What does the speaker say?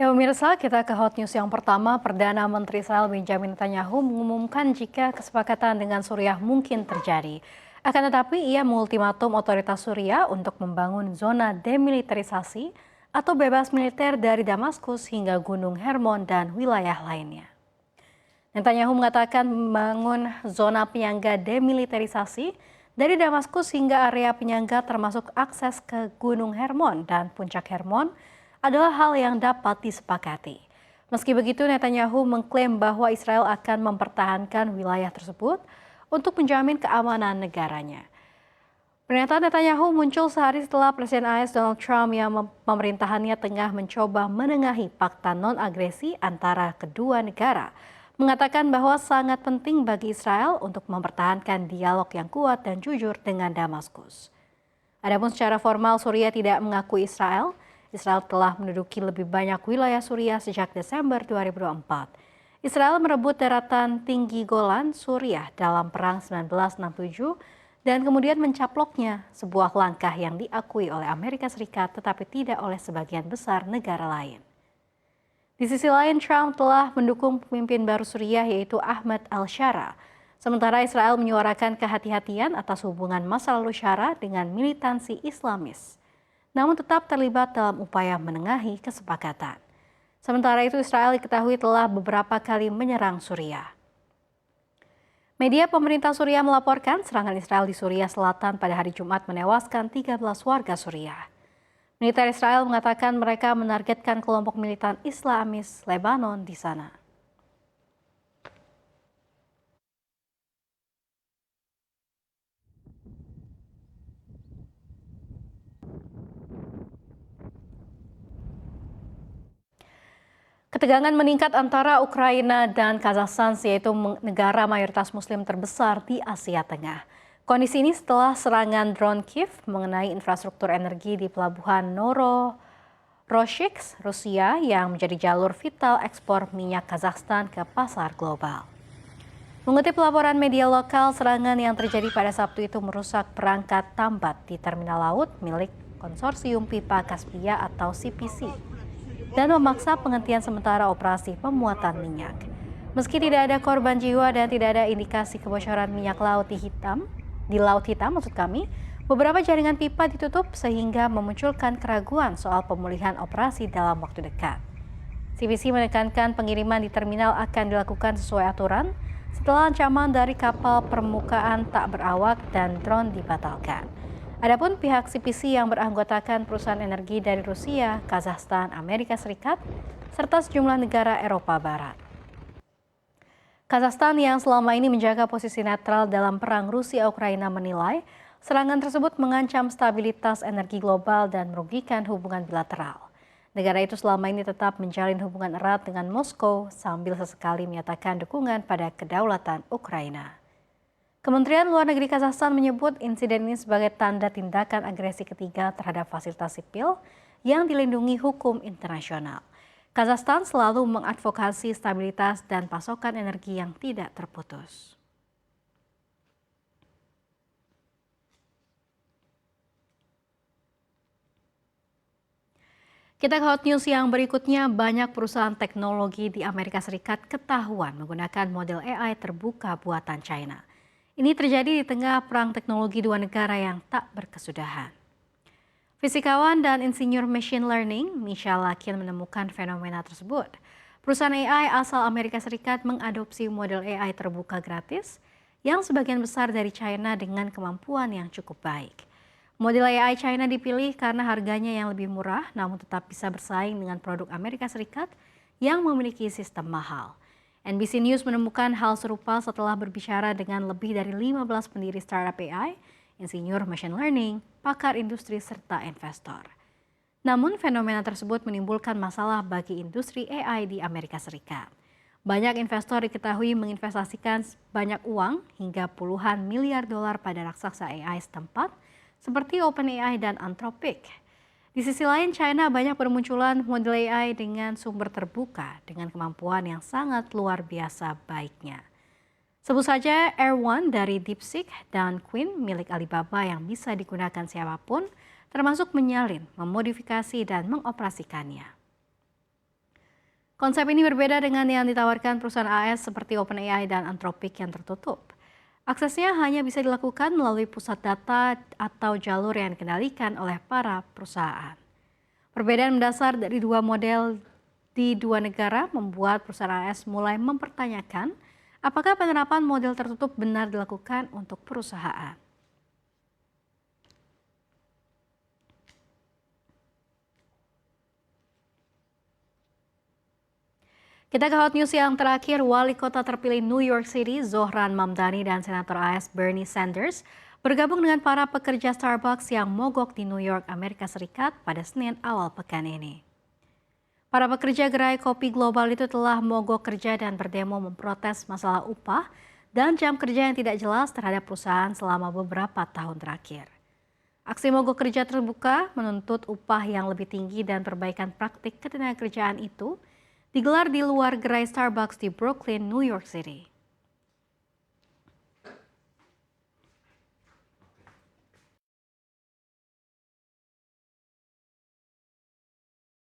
Ya pemirsa, kita ke hot news yang pertama. Perdana Menteri Israel Benjamin Netanyahu mengumumkan jika kesepakatan dengan Suriah mungkin terjadi. Akan tetapi ia mengultimatum otoritas Suriah untuk membangun zona demilitarisasi atau bebas militer dari Damaskus hingga Gunung Hermon dan wilayah lainnya. Netanyahu mengatakan membangun zona penyangga demilitarisasi dari Damaskus hingga area penyangga termasuk akses ke Gunung Hermon dan Puncak Hermon adalah hal yang dapat disepakati. Meski begitu, Netanyahu mengklaim bahwa Israel akan mempertahankan wilayah tersebut untuk menjamin keamanan negaranya. Pernyataan Netanyahu muncul sehari setelah Presiden AS Donald Trump yang pemerintahannya tengah mencoba menengahi fakta non-agresi antara kedua negara, mengatakan bahwa sangat penting bagi Israel untuk mempertahankan dialog yang kuat dan jujur dengan Damaskus. Adapun secara formal Suriah tidak mengakui Israel. Israel telah menduduki lebih banyak wilayah Suriah sejak Desember 2024. Israel merebut daratan tinggi Golan, Suriah dalam Perang 1967 dan kemudian mencaploknya, sebuah langkah yang diakui oleh Amerika Serikat tetapi tidak oleh sebagian besar negara lain. Di sisi lain, Trump telah mendukung pemimpin baru Suriah yaitu Ahmad al-Shara. Sementara Israel menyuarakan kehati-hatian atas hubungan masa lalu Shara dengan militansi Islamis, namun tetap terlibat dalam upaya menengahi kesepakatan. Sementara itu Israel diketahui telah beberapa kali menyerang Suriah. Media pemerintah Suriah melaporkan serangan Israel di Suriah Selatan pada hari Jumat menewaskan 13 warga Suriah. Militer Israel mengatakan mereka menargetkan kelompok militan Islamis Lebanon di sana. Ketegangan meningkat antara Ukraina dan Kazakhstan, yaitu negara mayoritas muslim terbesar di Asia Tengah. Kondisi ini setelah serangan drone Kiev mengenai infrastruktur energi di pelabuhan Novorossiysk, Rusia yang menjadi jalur vital ekspor minyak Kazakhstan ke pasar global. Mengutip laporan media lokal, serangan yang terjadi pada Sabtu itu merusak perangkat tambat di terminal laut milik Konsorsium Pipa Kaspia atau CPC. Dan memaksa penghentian sementara operasi pemuatan minyak. Meski tidak ada korban jiwa dan tidak ada indikasi kebocoran minyak laut di Laut Hitam, beberapa jaringan pipa ditutup sehingga memunculkan keraguan soal pemulihan operasi dalam waktu dekat. CPC menekankan pengiriman di terminal akan dilakukan sesuai aturan setelah ancaman dari kapal permukaan tak berawak dan drone dibatalkan. Adapun pihak CPC yang beranggotakan perusahaan energi dari Rusia, Kazakhstan, Amerika Serikat, serta sejumlah negara Eropa Barat. Kazakhstan yang selama ini menjaga posisi netral dalam perang Rusia-Ukraina menilai serangan tersebut mengancam stabilitas energi global dan merugikan hubungan bilateral. Negara itu selama ini tetap menjalin hubungan erat dengan Moskow sambil sesekali menyatakan dukungan pada kedaulatan Ukraina. Kementerian Luar Negeri Kazakhstan menyebut insiden ini sebagai tanda tindakan agresi ketiga terhadap fasilitas sipil yang dilindungi hukum internasional. Kazakhstan selalu mengadvokasi stabilitas dan pasokan energi yang tidak terputus. Kita ke hot news yang berikutnya. Banyak perusahaan teknologi di Amerika Serikat ketahuan menggunakan model AI terbuka buatan China. Ini terjadi di tengah perang teknologi dua negara yang tak berkesudahan. Fisikawan dan insinyur machine learning Misha Lakin menemukan fenomena tersebut. Perusahaan AI asal Amerika Serikat mengadopsi model AI terbuka gratis yang sebagian besar dari China dengan kemampuan yang cukup baik. Model AI China dipilih karena harganya yang lebih murah namun tetap bisa bersaing dengan produk Amerika Serikat yang memiliki sistem mahal. NBC News menemukan hal serupa setelah berbicara dengan lebih dari 15 pendiri startup AI, insinyur machine learning, pakar industri, serta investor. Namun fenomena tersebut menimbulkan masalah bagi industri AI di Amerika Serikat. Banyak investor diketahui menginvestasikan banyak uang hingga puluhan miliar dolar pada raksasa AI setempat seperti OpenAI dan Anthropic. Di sisi lain, China banyak bermunculan model AI dengan sumber terbuka dengan kemampuan yang sangat luar biasa baiknya. Sebut saja Air One dari DeepSeek dan Quinn milik Alibaba yang bisa digunakan siapapun, termasuk menyalin, memodifikasi, dan mengoperasikannya. Konsep ini berbeda dengan yang ditawarkan perusahaan AS seperti OpenAI dan Anthropic yang tertutup. Aksesnya hanya bisa dilakukan melalui pusat data atau jalur yang dikendalikan oleh para perusahaan. Perbedaan mendasar dari dua model di dua negara membuat perusahaan AS mulai mempertanyakan apakah penerapan model tertutup benar dilakukan untuk perusahaan. Kita ke hot news yang terakhir, Wali Kota terpilih New York City, Zohran Mamdani dan Senator AS Bernie Sanders bergabung dengan para pekerja Starbucks yang mogok di New York, Amerika Serikat pada Senin awal pekan ini. Para pekerja gerai kopi global itu telah mogok kerja dan berdemo memprotes masalah upah dan jam kerja yang tidak jelas terhadap perusahaan selama beberapa tahun terakhir. Aksi mogok kerja terbuka menuntut upah yang lebih tinggi dan perbaikan praktik ketenagakerjaan itu digelar di luar gerai Starbucks di Brooklyn, New York City.